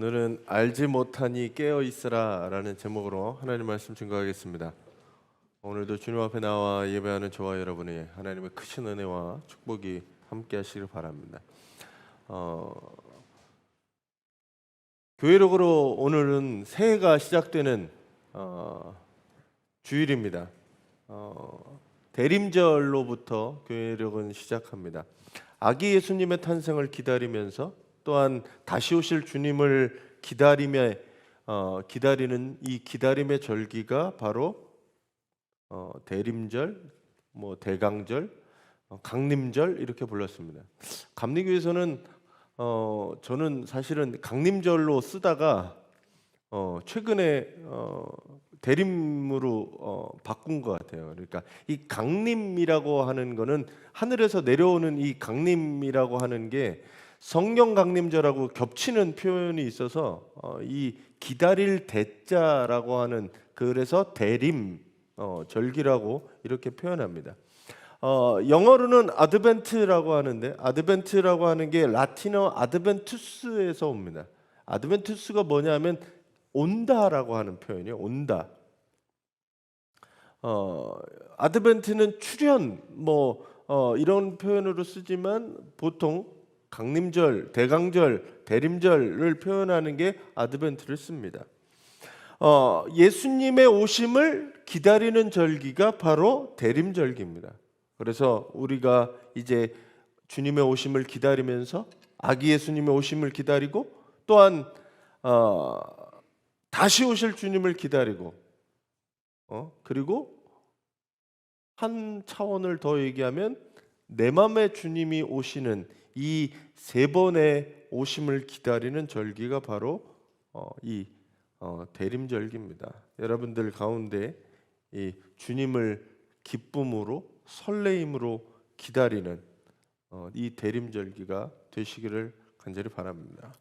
오늘은 알지 못하니 깨어 있으라 라는 제목으로 하나님 말씀 증거하겠습니다. 오늘도 주님 앞에 나와 예배하는 저와 여러분이 하나님의 크신 은혜와 축복이 함께 하시길 바랍니다. 교회력으로 오늘은 새해가 시작되는 주일입니다. 대림절로부터 교회력은 시작합니다. 아기 예수님의 탄생을 기다리면서 또한 다시 오실 주님을 기다리는 이 기다림의 절기가 바로 대림절, 대강절, 강림절 이렇게 불렀습니다. 감리교에서는 저는 사실은 강림절로 쓰다가 최근에 대림으로 바꾼 것 같아요. 그러니까 이 강림이라고 하는 거는 하늘에서 내려오는 이 강림이라고 하는 게 성령 강림절하고 겹치는 표현이 있어서 이 기다릴 대자라고 하는, 그래서 대림 절기라고 이렇게 표현합니다. 영어로는 아드벤트라고 하는데, 아드벤트라고 하는 게 라틴어 아드벤투스에서 옵니다. 아드벤투스가 뭐냐면 온다라고 하는 표현이에요. 온다. 아드벤트는 출현 이런 표현으로 쓰지만 보통 강림절, 대강절, 대림절을 표현하는 게 아드벤트를 씁니다. 예수님의 오심을 기다리는 절기가 바로 대림절기입니다. 그래서 우리가 이제 주님의 오심을 기다리면서 아기 예수님의 오심을 기다리고 또한 다시 오실 주님을 기다리고 그리고 한 차원을 더 얘기하면 내 맘에 주님이 오시는 이 세 번의 오심을 기다리는 절기가 바로 이 대림절기입니다. 여러분들 가운데 이 주님을 기쁨으로 설레임으로 기다리는 이 대림절기가 되시기를 간절히 바랍니다.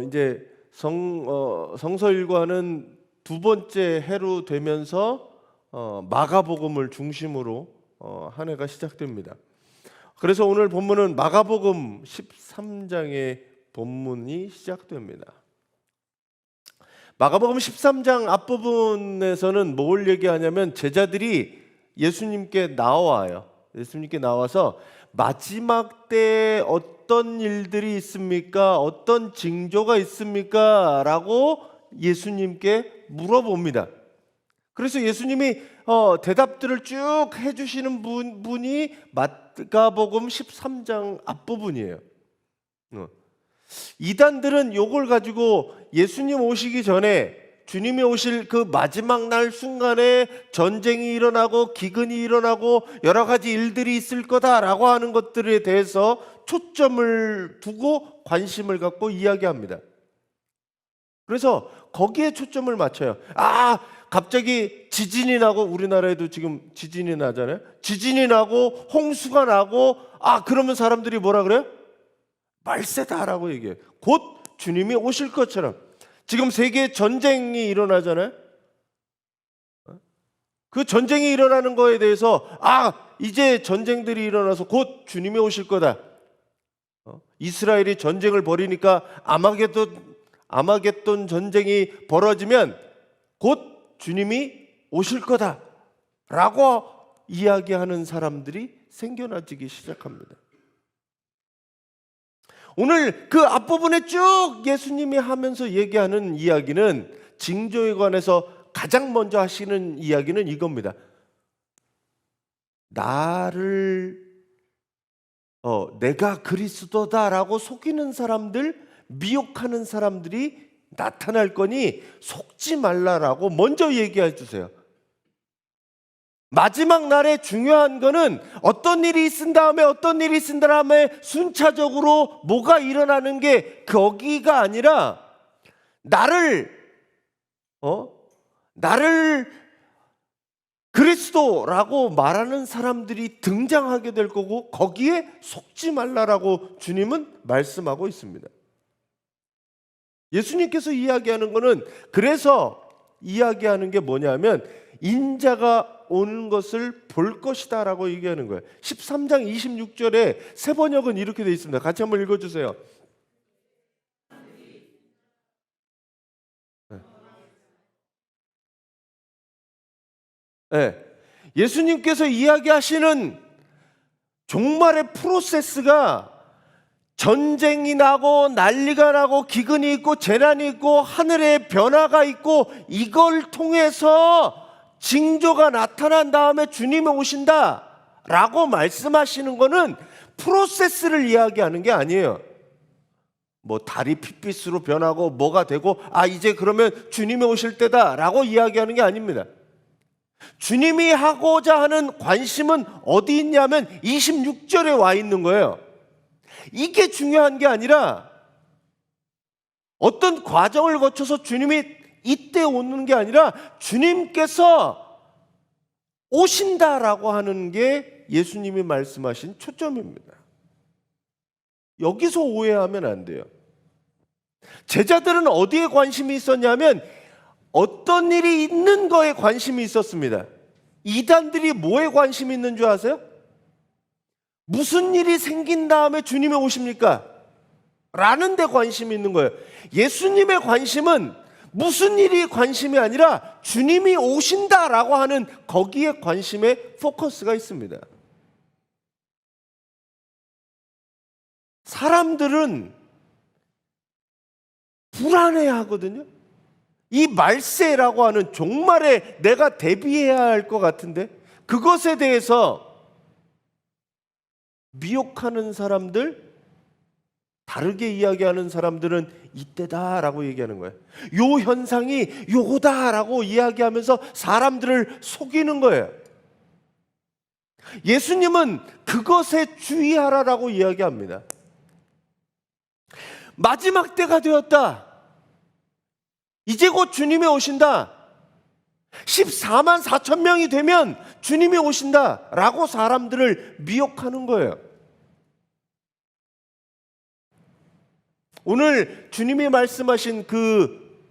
이제 성서일과는 두 번째 해로 되면서 마가복음을 중심으로 한 해가 시작됩니다. 그래서 오늘 본문은 마가복음 13장의 본문이 시작됩니다. 마가복음 13장 앞부분에서는 뭘 얘기하냐면 제자들이 예수님께 나와요. 예수님께 나와서 마지막 때에 어떤 일들이 있습니까? 어떤 징조가 있습니까? 라고 예수님께 물어봅니다. 그래서 예수님이 대답들을 쭉 해주시는 분이 마가복음 13장 앞부분이에요. 이단들은 이걸 가지고 예수님 오시기 전에 주님이 오실 그 마지막 날 순간에 전쟁이 일어나고 기근이 일어나고 여러 가지 일들이 있을 거다라고 하는 것들에 대해서 초점을 두고 관심을 갖고 이야기합니다. 그래서 거기에 초점을 맞춰요. 갑자기 지진이 나고, 우리나라에도 지금 지진이 나잖아요. 지진이 나고 홍수가 나고 그러면 사람들이 뭐라 그래요? 말세다라고 얘기해요. 곧 주님이 오실 것처럼. 지금 세계 전쟁이 일어나잖아요. 그 전쟁이 일어나는 거에 대해서 이제 전쟁들이 일어나서 곧 주님이 오실 거다. 이스라엘이 전쟁을 벌이니까 아마겟돈 전쟁이 벌어지면 곧 주님이 오실 거다라고 이야기하는 사람들이 생겨나기 시작합니다. 오늘 그 앞부분에 쭉 예수님이 하면서 얘기하는 이야기는, 징조에 관해서 가장 먼저 하시는 이야기는 이겁니다. 내가 그리스도다라고 속이는 사람들, 미혹하는 사람들이 나타날 거니 속지 말라라고 먼저 얘기해 주세요. 마지막 날에 중요한 거는 어떤 일이 있은 다음에 순차적으로 뭐가 일어나는 게 거기가 아니라 나를 그리스도라고 말하는 사람들이 등장하게 될 거고 거기에 속지 말라라고 주님은 말씀하고 있습니다. 예수님께서 이야기하는 거는, 그래서 이야기하는 게 뭐냐면 인자가 오는 것을 볼 것이다 라고 얘기하는 거예요. 13장 26절에 새 번역은 이렇게 되어 있습니다. 같이 한번 읽어주세요. 예. 예수님께서 이야기하시는 종말의 프로세스가 전쟁이 나고 난리가 나고 기근이 있고 재난이 있고 하늘의 변화가 있고 이걸 통해서 징조가 나타난 다음에 주님이 오신다라고 말씀하시는 거는 프로세스를 이야기하는 게 아니에요. 뭐 달이 핏빛으로 변하고 뭐가 되고 이제 그러면 주님이 오실 때다라고 이야기하는 게 아닙니다. 주님이 하고자 하는 관심은 어디 있냐면 26절에 와 있는 거예요. 이게 중요한 게 아니라 어떤 과정을 거쳐서 주님이 이때 오는 게 아니라 주님께서 오신다라고 하는 게 예수님이 말씀하신 초점입니다. 여기서 오해하면 안 돼요. 제자들은 어디에 관심이 있었냐면 어떤 일이 있는 거에 관심이 있었습니다. 이단들이 뭐에 관심이 있는 줄 아세요? 무슨 일이 생긴 다음에 주님이 오십니까? 라는 데 관심이 있는 거예요. 예수님의 관심은 무슨 일이 관심이 아니라 주님이 오신다라고 하는 거기에 관심의 포커스가 있습니다. 사람들은 불안해하거든요. 이 말세라고 하는 종말에 내가 대비해야 할 것 같은데 그것에 대해서 미혹하는 사람들, 다르게 이야기하는 사람들은 이때다라고 얘기하는 거예요. 요 현상이 요거다라고 이야기하면서 사람들을 속이는 거예요. 예수님은 그것에 주의하라라고 이야기합니다. 마지막 때가 되었다. 이제 곧 주님이 오신다. 14만 4천 명이 되면 주님이 오신다라고 사람들을 미혹하는 거예요. 오늘 주님이 말씀하신 그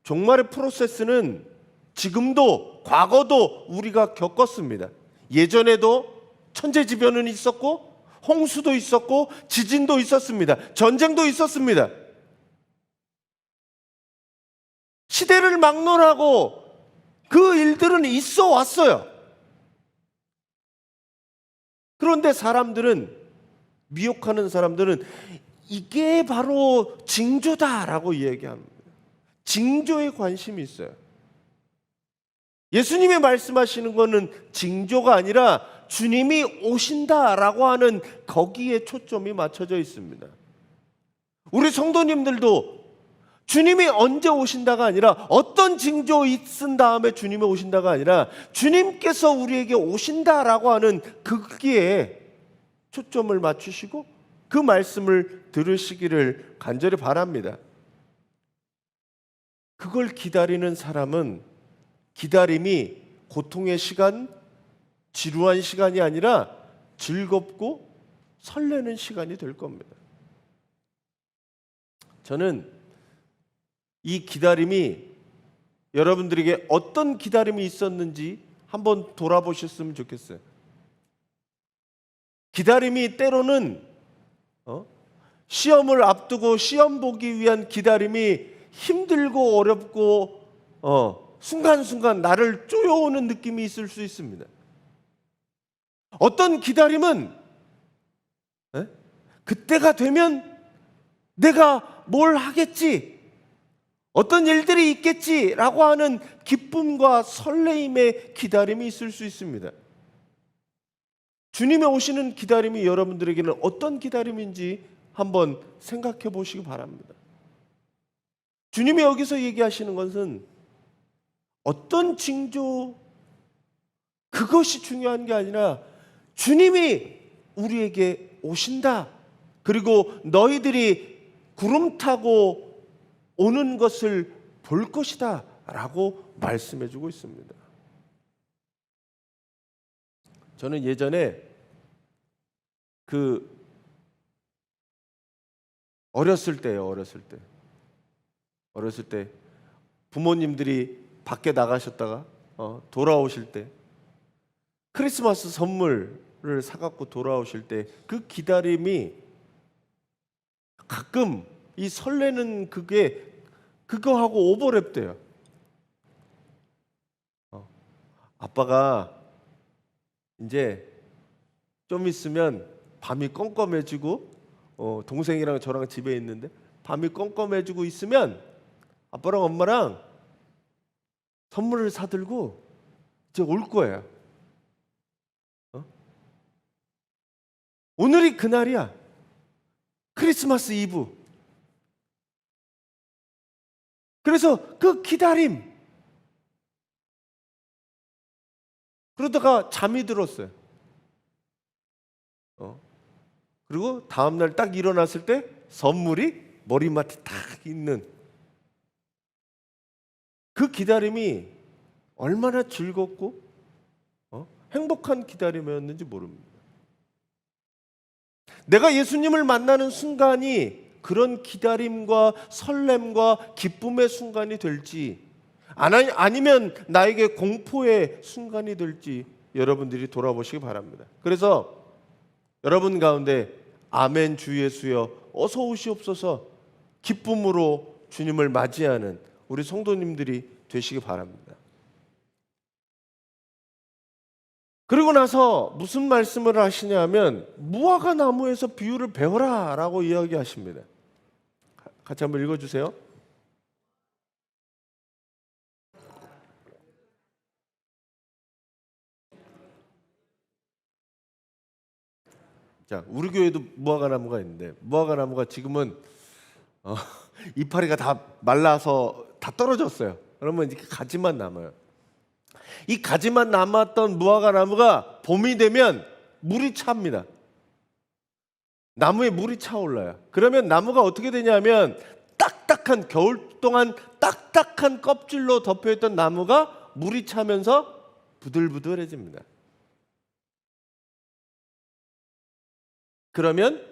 종말의 프로세스는 지금도 과거도 우리가 겪었습니다. 예전에도 천재지변은 있었고 홍수도 있었고 지진도 있었습니다. 전쟁도 있었습니다. 시대를 막론하고 그 일들은 있어 왔어요. 그런데 사람들은, 미혹하는 사람들은 이게 바로 징조다라고 얘기합니다. 징조에 관심이 있어요. 예수님이 말씀하시는 것은 징조가 아니라 주님이 오신다라고 하는 거기에 초점이 맞춰져 있습니다. 우리 성도님들도 주님이 언제 오신다가 아니라 어떤 징조 있은 다음에 주님이 오신다가 아니라 주님께서 우리에게 오신다라고 하는 거기에 초점을 맞추시고 그 말씀을 들으시기를 간절히 바랍니다. 그걸 기다리는 사람은 기다림이 고통의 시간, 지루한 시간이 아니라 즐겁고 설레는 시간이 될 겁니다. 저는 이 기다림이 여러분들에게 어떤 기다림이 있었는지 한번 돌아보셨으면 좋겠어요. 기다림이 때로는 시험을 앞두고 시험 보기 위한 기다림이 힘들고 어렵고 순간순간 나를 쪼여오는 느낌이 있을 수 있습니다. 어떤 기다림은 그때가 되면 내가 뭘 하겠지, 어떤 일들이 있겠지라고 하는 기쁨과 설레임의 기다림이 있을 수 있습니다. 주님이 오시는 기다림이 여러분들에게는 어떤 기다림인지 한번 생각해 보시기 바랍니다. 주님이 여기서 얘기하시는 것은 어떤 징조, 그것이 중요한 게 아니라 주님이 우리에게 오신다. 그리고 너희들이 구름 타고 오는 것을 볼 것이다 라고 말씀해 주고 있습니다. 저는 예전에 어렸을 때 부모님들이 밖에 나가셨다가 돌아오실 때 크리스마스 선물을 사갖고 돌아오실 때 그 기다림이 가끔 이 설레는 그거하고 오버랩돼요. 아빠가 이제 좀 있으면 밤이 껌껌해지고 동생이랑 저랑 집에 있는데 밤이 껌껌해지고 있으면 아빠랑 엄마랑 선물을 사들고 이제 올 거예요. 오늘이 그날이야. 크리스마스 이브. 그래서 그 기다림. 그러다가 잠이 들었어요. 그리고 다음날 딱 일어났을 때 선물이 머리맡에 딱 있는 그 기다림이 얼마나 즐겁고 행복한 기다림이었는지 모릅니다. 내가 예수님을 만나는 순간이 그런 기다림과 설렘과 기쁨의 순간이 될지 아니면 나에게 공포의 순간이 될지 여러분들이 돌아보시기 바랍니다. 그래서 여러분 가운데 아멘 주 예수여 어서 오시옵소서 기쁨으로 주님을 맞이하는 우리 성도님들이 되시기 바랍니다. 그리고 나서 무슨 말씀을 하시냐면 무화과 나무에서 비유를 배워라 라고 이야기하십니다. 같이 한번 읽어주세요. 자, 우리 교회도 무화과 나무가 있는데 무화과 나무가 지금은 이파리가 다 말라서 다 떨어졌어요. 그러면 이렇게 가지만 남아요. 이 가지만 남았던 무화과 나무가 봄이 되면 물이 찹니다. 나무에 물이 차올라요. 그러면 나무가 어떻게 되냐면 딱딱한 겨울 동안 딱딱한 껍질로 덮여있던 나무가 물이 차면서 부들부들해집니다. 그러면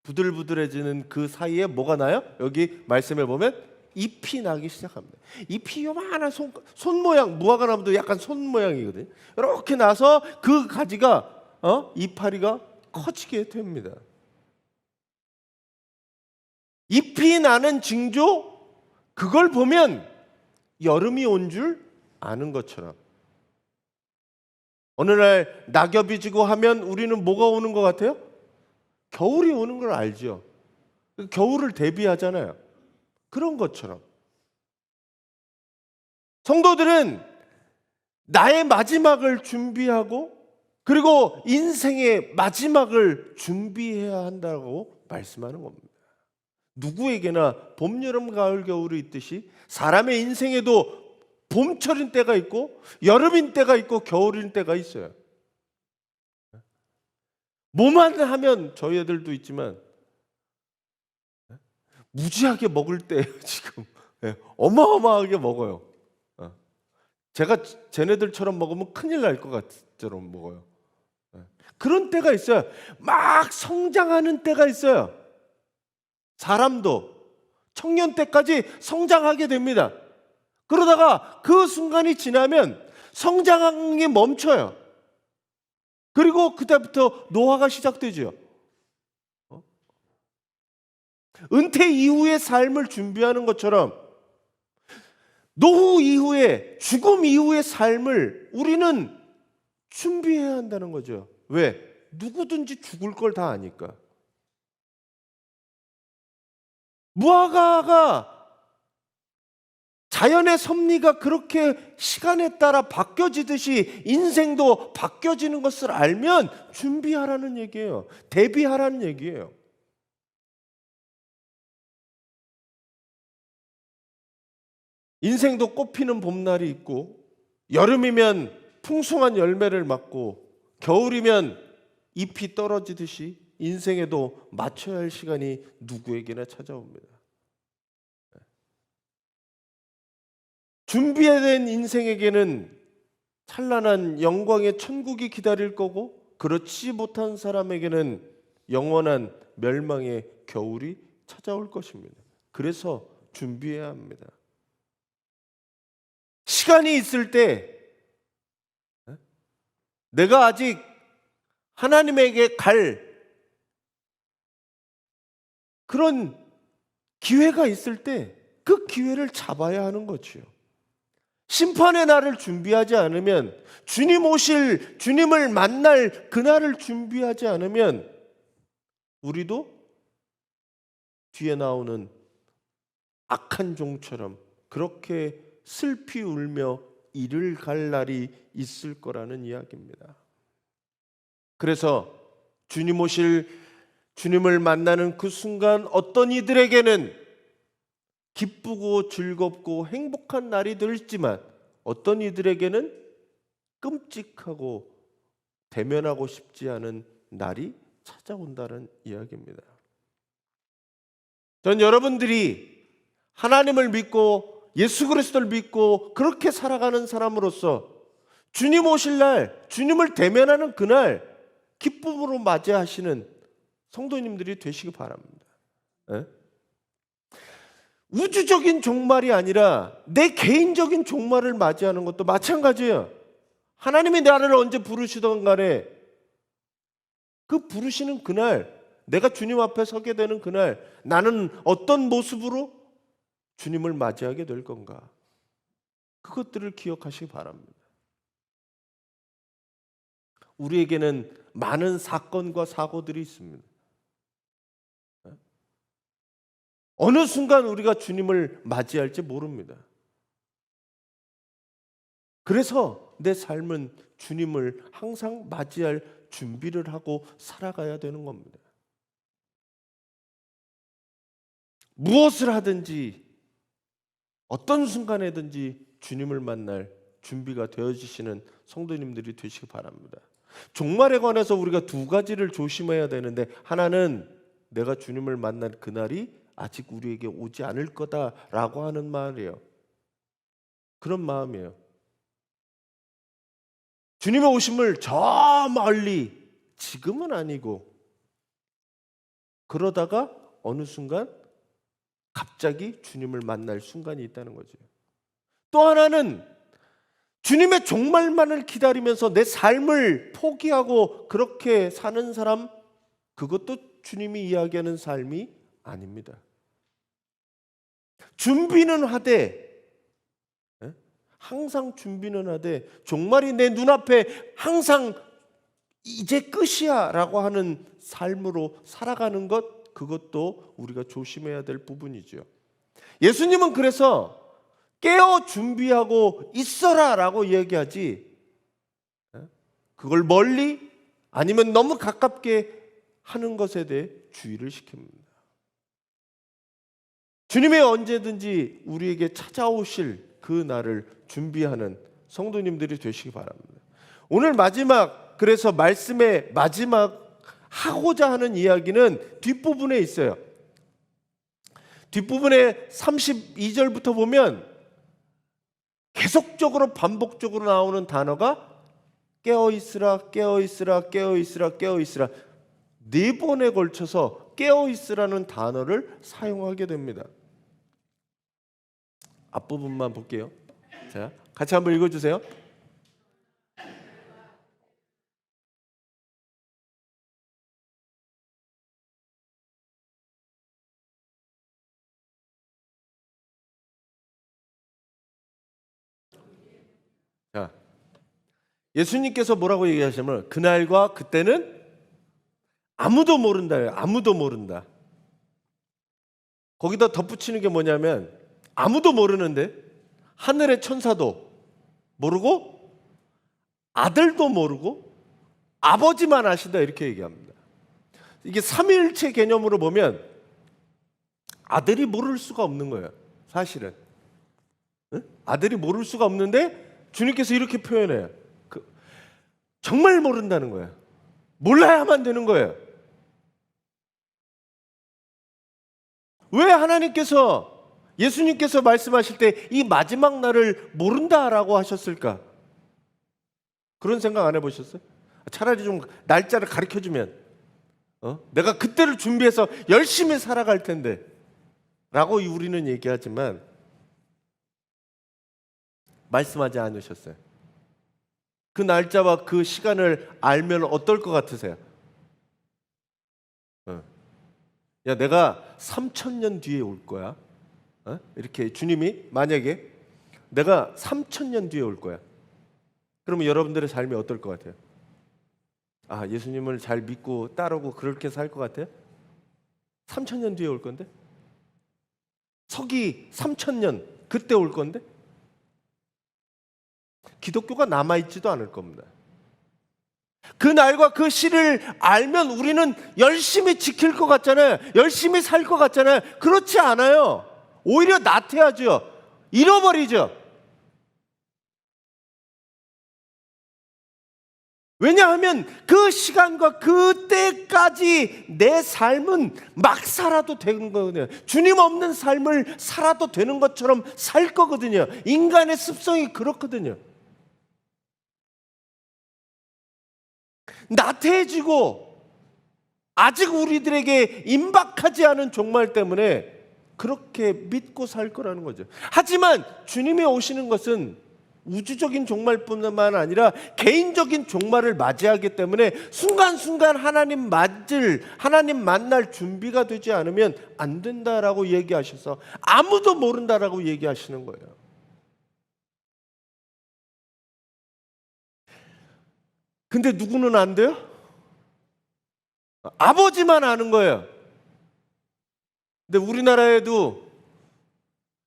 부들부들해지는 그 사이에 뭐가 나요? 여기 말씀에 보면 잎이 나기 시작합니다. 잎이 요만한 손 모양, 무화과 나무도 약간 손 모양이거든요. 이렇게 나서 그 가지가 이파리가 커지게 됩니다. 잎이 나는 징조, 그걸 보면 여름이 온 줄 아는 것처럼 어느 날 낙엽이 지고 하면 우리는 뭐가 오는 것 같아요? 겨울이 오는 걸 알죠. 겨울을 대비하잖아요. 그런 것처럼 성도들은 나의 마지막을 준비하고 그리고 인생의 마지막을 준비해야 한다고 말씀하는 겁니다. 누구에게나 봄, 여름, 가을, 겨울이 있듯이 사람의 인생에도 봄철인 때가 있고 여름인 때가 있고 겨울인 때가 있어요. 뭐만 하면 저희 애들도 있지만 무지하게 먹을 때 지금 어마어마하게 먹어요. 제가 쟤네들처럼 먹으면 큰일 날 것 같처럼 먹어요. 그런 때가 있어요. 막 성장하는 때가 있어요. 사람도 청년 때까지 성장하게 됩니다. 그러다가 그 순간이 지나면 성장이 멈춰요. 그리고 그때부터 노화가 시작되죠. 은퇴 이후의 삶을 준비하는 것처럼 노후 이후에 죽음 이후의 삶을 우리는 준비해야 한다는 거죠. 왜? 누구든지 죽을 걸 다 아니까. 무화과가 자연의 섭리가 그렇게 시간에 따라 바뀌어지듯이 인생도 바뀌어지는 것을 알면 준비하라는 얘기예요. 대비하라는 얘기예요. 인생도 꽃피는 봄날이 있고 여름이면 풍성한 열매를 맞고 겨울이면 잎이 떨어지듯이 인생에도 맞춰야 할 시간이 누구에게나 찾아옵니다. 준비된 인생에게는 찬란한 영광의 천국이 기다릴 거고 그렇지 못한 사람에게는 영원한 멸망의 겨울이 찾아올 것입니다. 그래서 준비해야 합니다. 시간이 있을 때 내가 아직 하나님에게 갈 그런 기회가 있을 때 그 기회를 잡아야 하는 거지요. 심판의 날을 준비하지 않으면, 주님을 만날 그날을 준비하지 않으면 우리도 뒤에 나오는 악한 종처럼 그렇게 슬피 울며 이를 갈 날이 있을 거라는 이야기입니다. 그래서 주님을 만나는 그 순간 어떤 이들에게는 기쁘고 즐겁고 행복한 날이 될지만, 어떤 이들에게는 끔찍하고 대면하고 싶지 않은 날이 찾아온다는 이야기입니다. 전 여러분들이 하나님을 믿고 예수 그리스도를 믿고 그렇게 살아가는 사람으로서 주님 오실 날, 주님을 대면하는 그날 기쁨으로 맞이하시는 성도님들이 되시기 바랍니다. 에? 우주적인 종말이 아니라 내 개인적인 종말을 맞이하는 것도 마찬가지예요. 하나님이 나를 언제 부르시던 간에 그 부르시는 그날, 내가 주님 앞에 서게 되는 그날, 나는 어떤 모습으로 주님을 맞이하게 될 건가? 그것들을 기억하시기 바랍니다. 우리에게는 많은 사건과 사고들이 있습니다. 어느 순간 우리가 주님을 맞이할지 모릅니다. 그래서 내 삶은 주님을 항상 맞이할 준비를 하고 살아가야 되는 겁니다. 무엇을 하든지 어떤 순간에든지 주님을 만날 준비가 되어지시는 성도님들이 되시기 바랍니다. 종말에 관해서 우리가 두 가지를 조심해야 되는데, 하나는 내가 주님을 만날 그날이 아직 우리에게 오지 않을 거다라고 하는 말이에요. 그런 마음이에요. 주님의 오심을 저 멀리, 지금은 아니고, 그러다가 어느 순간 갑자기 주님을 만날 순간이 있다는 거죠. 또 하나는 주님의 종말만을 기다리면서 내 삶을 포기하고 그렇게 사는 사람, 그것도 주님이 이야기하는 삶이 아닙니다. 준비는 하되, 항상 준비는 하되 종말이 내 눈앞에 항상 이제 끝이야 라고 하는 삶으로 살아가는 것, 그것도 우리가 조심해야 될 부분이죠. 예수님은 그래서 깨어 준비하고 있어라 라고 얘기하지, 그걸 멀리 아니면 너무 가깝게 하는 것에 대해 주의를 시킵니다. 주님이 언제든지 우리에게 찾아오실 그 날을 준비하는 성도님들이 되시기 바랍니다. 오늘 마지막, 그래서 말씀의 마지막 하고자 하는 이야기는 뒷부분에 있어요. 뒷부분에 32절부터 보면 계속적으로 반복적으로 나오는 단어가 깨어있으라, 깨어있으라, 깨어있으라, 깨어있으라, 4번에 걸쳐서 깨어있으라는 단어를 사용하게 됩니다. 앞부분만 볼게요. 자, 같이 한번 읽어주세요. 자, 예수님께서 뭐라고 얘기하시냐면 그날과 그때는 아무도 모른다예요. 아무도 모른다. 거기다 덧붙이는 게 뭐냐면, 아무도 모르는데 하늘의 천사도 모르고 아들도 모르고 아버지만 아신다, 이렇게 얘기합니다. 이게 삼위일체 개념으로 보면 아들이 모를 수가 없는 거예요. 사실은 아들이 모를 수가 없는데 주님께서 이렇게 표현해요. 정말 모른다는 거예요. 몰라야만 되는 거예요. 왜 하나님께서, 예수님께서 말씀하실 때 이 마지막 날을 모른다라고 하셨을까? 그런 생각 안 해보셨어요? 차라리 좀 날짜를 가르쳐주면 내가 그때를 준비해서 열심히 살아갈 텐데 라고 우리는 얘기하지만 말씀하지 않으셨어요. 그 날짜와 그 시간을 알면 어떨 것 같으세요? 야, 내가 3000년 뒤에 올 거야. 이렇게 주님이 만약에 내가 3,000년 뒤에 올 거야. 그러면 여러분들의 삶이 어떨 것 같아요? 아, 예수님을 잘 믿고 따르고 그렇게 살 것 같아요? 3,000년 뒤에 올 건데? 서기 3,000년 그때 올 건데? 기독교가 남아있지도 않을 겁니다. 그 날과 그 시를 알면 우리는 열심히 지킬 것 같잖아요. 열심히 살 것 같잖아요. 그렇지 않아요. 오히려 나태하죠. 잃어버리죠. 왜냐하면 그 시간과 그때까지 내 삶은 막 살아도 되는 거거든요. 주님 없는 삶을 살아도 되는 것처럼 살 거거든요. 인간의 습성이 그렇거든요. 나태해지고 아직 우리들에게 임박하지 않은 종말 때문에 그렇게 믿고 살 거라는 거죠. 하지만 주님이 오시는 것은 우주적인 종말뿐만 아니라 개인적인 종말을 맞이하기 때문에 순간순간 하나님 만날 준비가 되지 않으면 안 된다라고 얘기하셔서 아무도 모른다라고 얘기하시는 거예요. 근데 누구는 안 돼요? 아버지만 아는 거예요. 근데 우리나라에도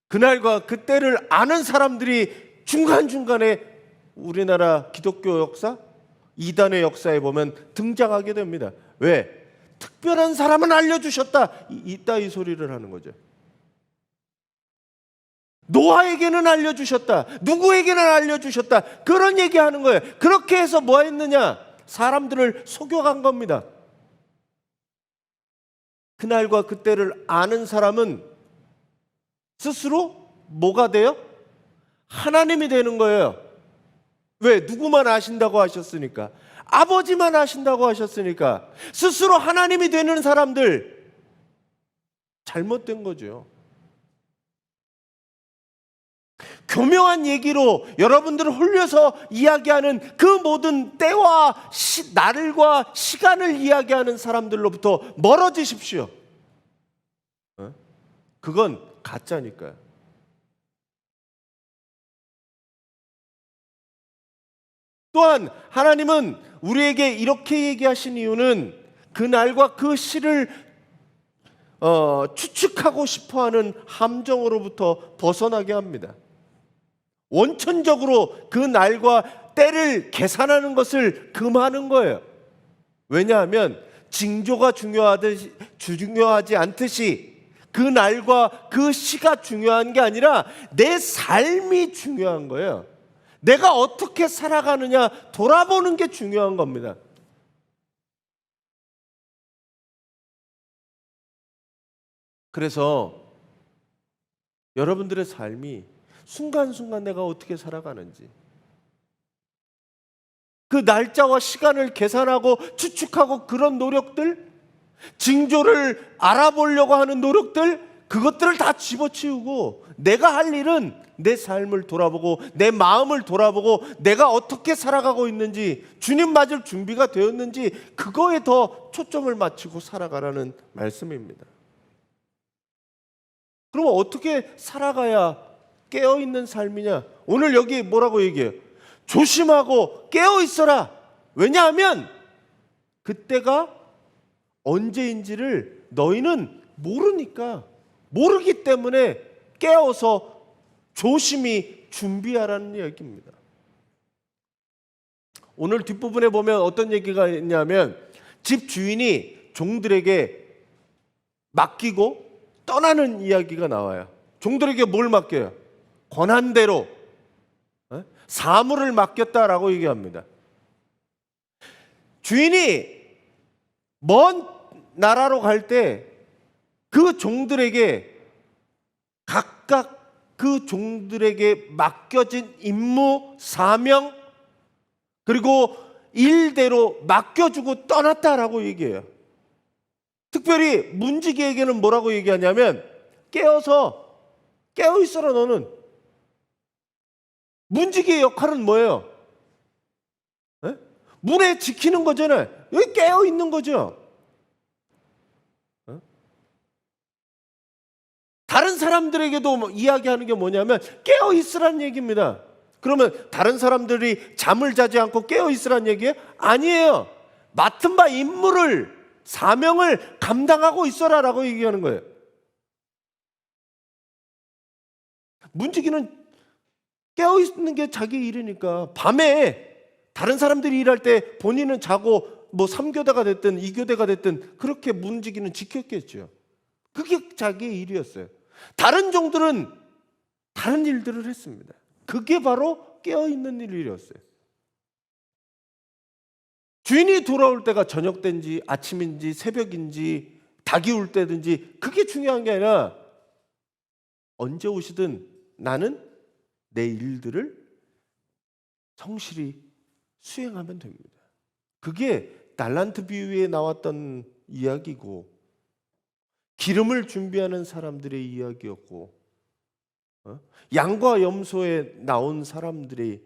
그날과 그때를 아는 사람들이 중간중간에 우리나라 기독교 역사, 이단의 역사에 보면 등장하게 됩니다. 왜? 특별한 사람은 알려주셨다. 이따위 소리를 하는 거죠. 노아에게는 알려주셨다. 누구에게는 알려주셨다. 그런 얘기하는 거예요. 그렇게 해서 뭐 했느냐? 사람들을 속여간 겁니다. 그날과 그때를 아는 사람은 스스로 뭐가 돼요? 하나님이 되는 거예요. 왜? 누구만 아신다고 하셨으니까. 아버지만 아신다고 하셨으니까. 스스로 하나님이 되는 사람들 잘못된 거죠. 교묘한 얘기로 여러분들을 홀려서 이야기하는 그 모든 때와 날과 시간을 이야기하는 사람들로부터 멀어지십시오. 그건 가짜니까요. 또한 하나님은 우리에게 이렇게 얘기하신 이유는 그 날과 그 시를 추측하고 싶어하는 함정으로부터 벗어나게 합니다. 원천적으로 그 날과 때를 계산하는 것을 금하는 거예요. 왜냐하면 징조가 중요하지 않듯이 그 날과 그 시가 중요한 게 아니라 내 삶이 중요한 거예요. 내가 어떻게 살아가느냐 돌아보는 게 중요한 겁니다. 그래서 여러분들의 삶이 순간순간 내가 어떻게 살아가는지, 그 날짜와 시간을 계산하고 추측하고 그런 노력들, 징조를 알아보려고 하는 노력들, 그것들을 다 집어치우고 내가 할 일은 내 삶을 돌아보고 내 마음을 돌아보고 내가 어떻게 살아가고 있는지, 주님 맞을 준비가 되었는지 그거에 더 초점을 맞추고 살아가라는 말씀입니다. 그럼 어떻게 살아가야 깨어있는 삶이냐? 오늘 여기 뭐라고 얘기해요? 조심하고 깨어있어라. 왜냐하면 그때가 언제인지를 너희는 모르기 때문에 깨어서 조심히 준비하라는 이야기입니다. 오늘 뒷부분에 보면 어떤 얘기가 있냐면 집 주인이 종들에게 맡기고 떠나는 이야기가 나와요. 종들에게 뭘 맡겨요? 권한대로 사물을 맡겼다라고 얘기합니다. 주인이 먼 나라로 갈 때 그 종들에게 각각 그 종들에게 맡겨진 임무, 사명, 그리고 일대로 맡겨주고 떠났다라고 얘기해요. 특별히 문지기에게는 뭐라고 얘기하냐면 깨어 있어라. 너는 문지기의 역할은 뭐예요? 문에 지키는 거잖아요. 여기 깨어 있는 거죠. 다른 사람들에게도 이야기하는 게 뭐냐면 깨어 있으란 얘기입니다. 그러면 다른 사람들이 잠을 자지 않고 깨어 있으란 얘기예요? 아니에요. 맡은 바 임무를, 사명을 감당하고 있어라라고 얘기하는 거예요. 문지기는 깨어 있는 게 자기 일이니까 밤에 다른 사람들이 일할 때 본인은 자고 뭐 3교대가 됐든 2교대가 됐든 그렇게 문지기는 지켰겠죠. 그게 자기의 일이었어요. 다른 종들은 다른 일들을 했습니다. 그게 바로 깨어있는 일이었어요. 주인이 돌아올 때가 저녁인지 아침인지 새벽인지 닭이 울 때든지 그게 중요한 게 아니라 언제 오시든 나는 내 일들을 성실히 수행하면 됩니다. 그게 달란트 비유에 나왔던 이야기고 기름을 준비하는 사람들의 이야기였고 양과 염소에 나온 사람들이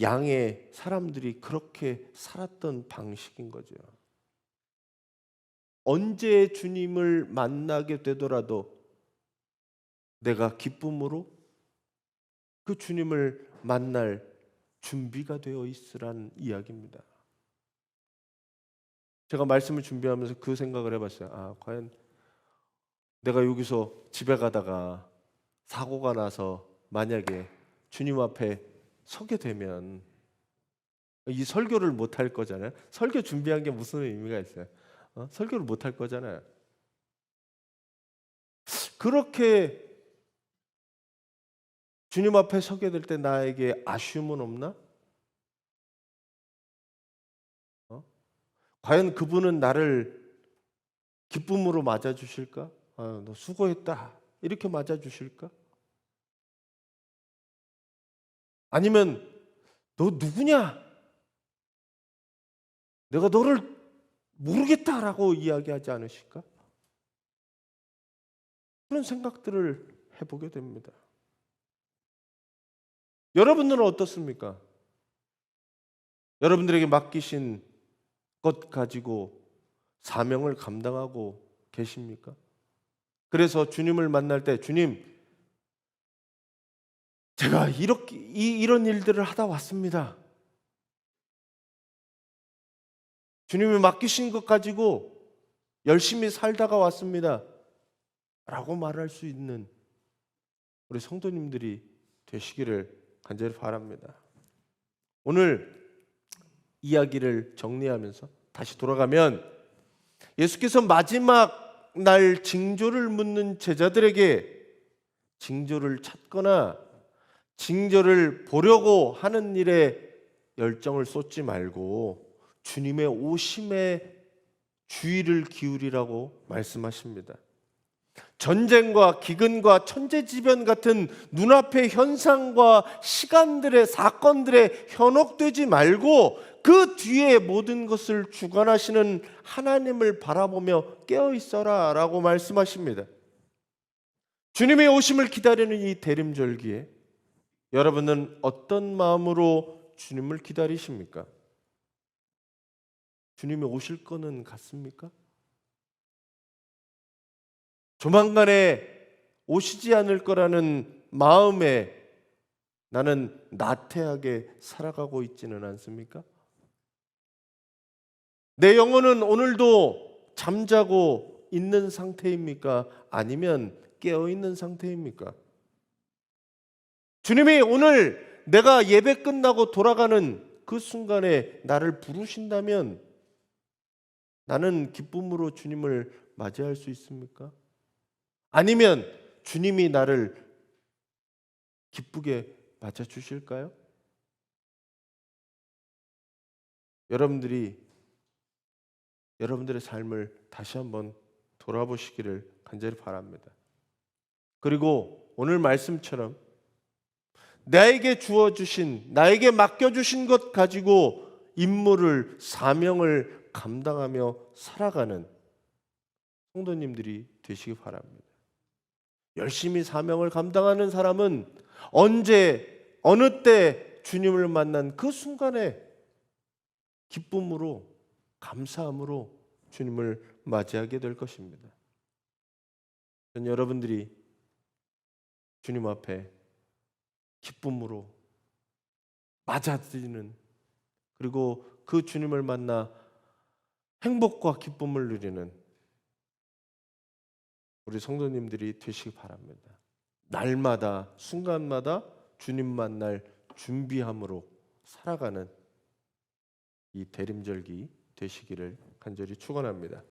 양의 사람들이 그렇게 살았던 방식인 거죠. 언제 주님을 만나게 되더라도 내가 기쁨으로 그 주님을 만날 준비가 되어 있으란 이야기입니다. 제가 말씀을 준비하면서 그 생각을 해봤어요. 과연 내가 여기서 집에 가다가 사고가 나서 만약에 주님 앞에 서게 되면 이 설교를 못 할 거잖아요. 설교 준비한 게 무슨 의미가 있어요? 설교를 못 할 거잖아요. 그렇게 주님 앞에 서게 될 때 나에게 아쉬움은 없나? 과연 그분은 나를 기쁨으로 맞아주실까? 너 수고했다 이렇게 맞아주실까? 아니면 너 누구냐? 내가 너를 모르겠다라고 이야기하지 않으실까? 그런 생각들을 해보게 됩니다. 여러분들은 어떻습니까? 여러분들에게 맡기신 것 가지고 사명을 감당하고 계십니까? 그래서 주님을 만날 때 주님, 제가 이런 일들을 하다 왔습니다. 주님이 맡기신 것 가지고 열심히 살다가 왔습니다. 라고 말할 수 있는 우리 성도님들이 되시기를 간절히 바랍니다. 오늘 이야기를 정리하면서 다시 돌아가면 예수께서 마지막 날 징조를 묻는 제자들에게 징조를 찾거나 징조를 보려고 하는 일에 열정을 쏟지 말고 주님의 오심에 주의를 기울이라고 말씀하십니다. 전쟁과 기근과 천재지변 같은 눈앞의 현상과 시간들의 사건들에 현혹되지 말고 그 뒤에 모든 것을 주관하시는 하나님을 바라보며 깨어있어라 라고 말씀하십니다. 주님의 오심을 기다리는 이 대림절기에 여러분은 어떤 마음으로 주님을 기다리십니까? 주님이 오실 거는 같습니까? 조만간에 오시지 않을 거라는 마음에 나는 나태하게 살아가고 있지는 않습니까? 내 영혼은 오늘도 잠자고 있는 상태입니까? 아니면 깨어 있는 상태입니까? 주님이 오늘 내가 예배 끝나고 돌아가는 그 순간에 나를 부르신다면 나는 기쁨으로 주님을 맞이할 수 있습니까? 아니면 주님이 나를 기쁘게 맞아주실까요? 여러분들이 여러분들의 삶을 다시 한번 돌아보시기를 간절히 바랍니다. 그리고 오늘 말씀처럼 나에게 주어주신, 나에게 맡겨주신 것 가지고 임무를, 사명을 감당하며 살아가는 성도님들이 되시기 바랍니다. 열심히 사명을 감당하는 사람은 언제, 어느 때 주님을 만난 그 순간에 기쁨으로, 감사함으로 주님을 맞이하게 될 것입니다. 전 여러분들이 주님 앞에 기쁨으로 맞아들이는, 그리고 그 주님을 만나 행복과 기쁨을 누리는 우리 성도님들이 되시기 바랍니다. 날마다 순간마다 주님 만날 준비함으로 살아가는 이 대림절기 되시기를 간절히 축원합니다.